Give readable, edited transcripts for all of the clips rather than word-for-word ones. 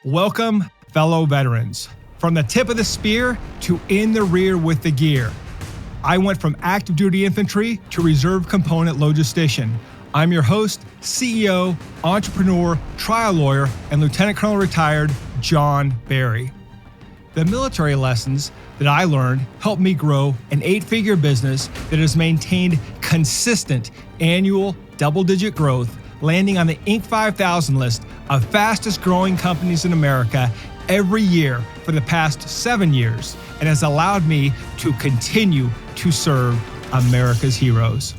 Welcome, fellow veterans. From the tip of the spear to in the rear with the gear. I went from active duty infantry to reserve component logistician. I'm your host, CEO, entrepreneur, trial lawyer, and Lieutenant Colonel retired John Barry. The military lessons that I learned helped me grow an 8-figure business that has maintained consistent annual double-digit growth, landing on the Inc. 5000 list of fastest growing companies in America every year for the past 7 years, and has allowed me to continue to serve America's heroes.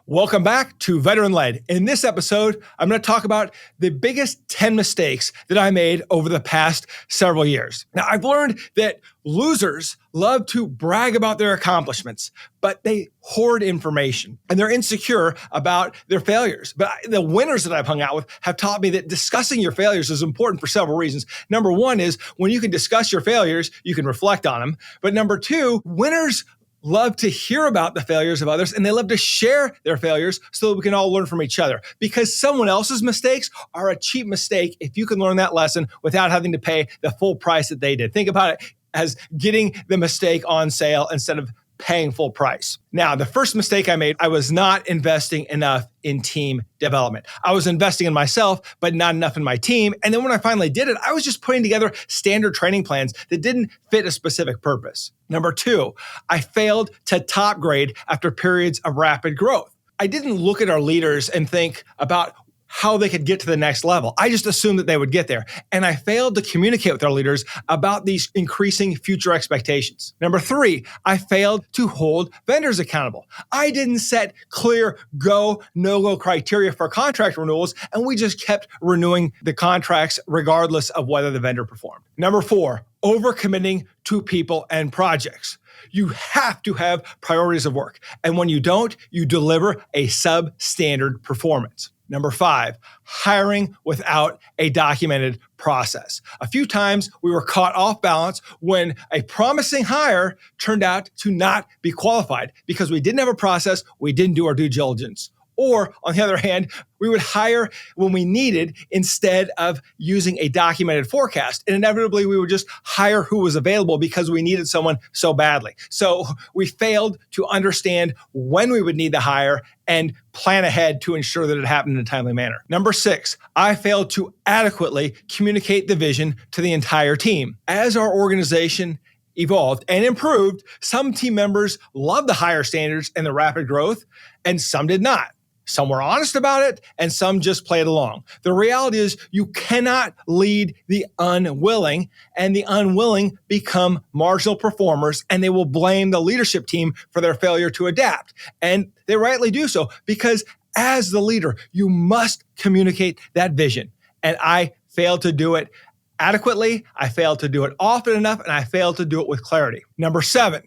Welcome back to Veteran Led. In this episode, I'm going to talk about the biggest 10 mistakes that I made over the past several years. Now, I've learned that losers love to brag about their accomplishments, but they hoard information and they're insecure about their failures. But the winners that I've hung out with have taught me that discussing your failures is important for several reasons. Number one is when you can discuss your failures, you can reflect on them. But number two, winners love to hear about the failures of others, and they love to share their failures so that we can all learn from each other. Because someone else's mistakes are a cheap mistake if you can learn that lesson without having to pay the full price that they did. Think about it as getting the mistake on sale instead of paying full price. Now, the first mistake I made, I was not investing enough in team development. I was investing in myself, but not enough in my team. And then when I finally did it, I was just putting together standard training plans that didn't fit a specific purpose. Number two, I failed to top grade after periods of rapid growth. I didn't look at our leaders and think about how they could get to the next level. I just assumed that they would get there. And I failed to communicate with our leaders about these increasing future expectations. Number three, I failed to hold vendors accountable. I didn't set clear go, no-go criteria for contract renewals, and we just kept renewing the contracts regardless of whether the vendor performed. Number four, overcommitting to people and projects. You have to have priorities of work. And when you don't, you deliver a substandard performance. Number five, hiring without a documented process. A few times we were caught off balance when a promising hire turned out to not be qualified because we didn't have a process, we didn't do our due diligence. Or on the other hand, we would hire when we needed instead of using a documented forecast. And inevitably, we would just hire who was available because we needed someone so badly. So we failed to understand when we would need the hire and plan ahead to ensure that it happened in a timely manner. Number six, I failed to adequately communicate the vision to the entire team. As our organization evolved and improved, some team members loved the higher standards and the rapid growth, and some did not. Some were honest about it, and some just played along. The reality is you cannot lead the unwilling, and the unwilling become marginal performers, and they will blame the leadership team for their failure to adapt. And they rightly do so, because as the leader, you must communicate that vision. And I failed to do it adequately, I failed to do it often enough, and I failed to do it with clarity. Number seven,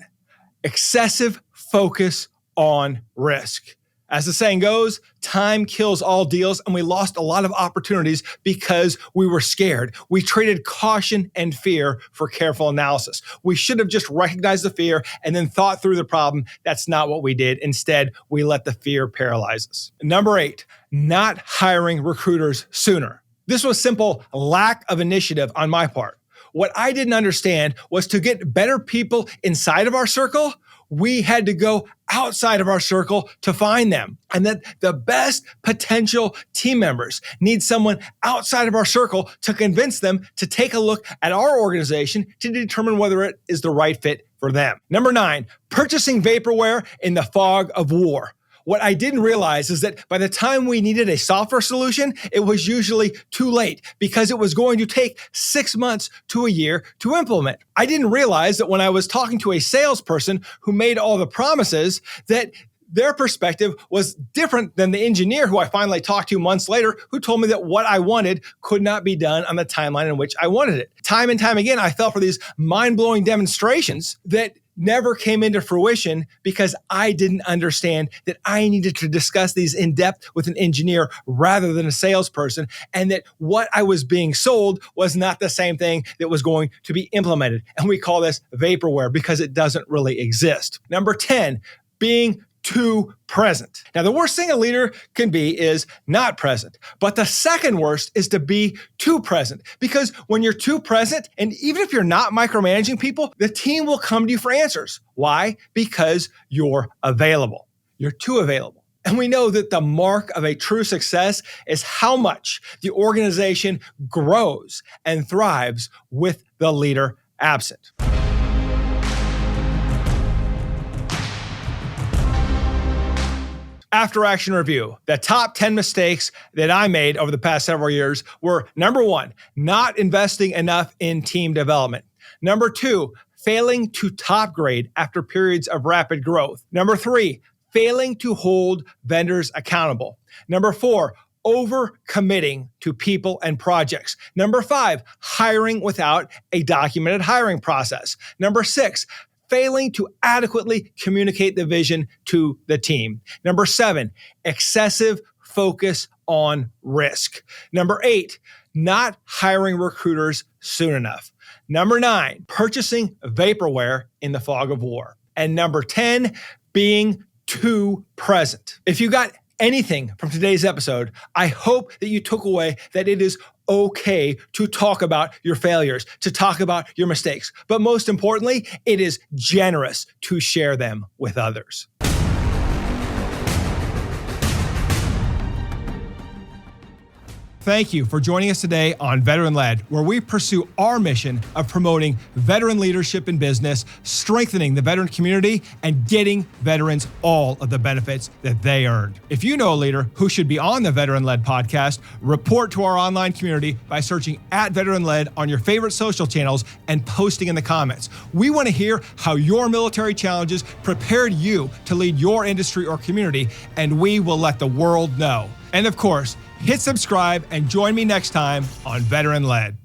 excessive focus on risk. As the saying goes, time kills all deals, and we lost a lot of opportunities because we were scared. We traded caution and fear for careful analysis. We should have just recognized the fear and then thought through the problem. That's not what we did. Instead, we let the fear paralyze us. Number eight, not hiring recruiters sooner. This was simple lack of initiative on my part. What I didn't understand was to get better people inside of our circle, we had to go outside of our circle to find them. And that the best potential team members need someone outside of our circle to convince them to take a look at our organization to determine whether it is the right fit for them. Number nine, purchasing vaporware in the fog of war. What I didn't realize is that by the time we needed a software solution, it was usually too late because it was going to take 6 months to a year to implement. I didn't realize that when I was talking to a salesperson who made all the promises, that their perspective was different than the engineer who I finally talked to months later, who told me that what I wanted could not be done on the timeline in which I wanted it. Time and time again, I fell for these mind-blowing demonstrations that never came into fruition because I didn't understand that I needed to discuss these in depth with an engineer rather than a salesperson, and that what I was being sold was not the same thing that was going to be implemented. And we call this vaporware because it doesn't really exist. Number 10, being too present. Now, the worst thing a leader can be is not present. But the second worst is to be too present. Because when you're too present, and even if you're not micromanaging people, the team will come to you for answers. Why? Because you're available. You're too available. And we know that the mark of a true success is how much the organization grows and thrives with the leader absent. After action review, the top 10 mistakes that I made over the past several years were: number one, not investing enough in team development. Number two, failing to top grade after periods of rapid growth. Number three, failing to hold vendors accountable. Number four, overcommitting to people and projects. Number five, hiring without a documented hiring process. Number six, failing to adequately communicate the vision to the team. Number seven, excessive focus on risk. Number eight, not hiring recruiters soon enough. Number nine, purchasing vaporware in the fog of war. And number 10, being too present. If you got anything from today's episode, I hope that you took away that it is okay to talk about your failures, to talk about your mistakes. But most importantly, it is generous to share them with others. Thank you for joining us today on Veteran Led, where we pursue our mission of promoting veteran leadership in business, strengthening the veteran community, and getting veterans all of the benefits that they earned. If you know a leader who should be on the Veteran Led podcast, report to our online community by searching @Veteran Led on your favorite social channels and posting in the comments. We want to hear how your military challenges prepared you to lead your industry or community, and we will let the world know. And of course, hit subscribe and join me next time on Veteran Led.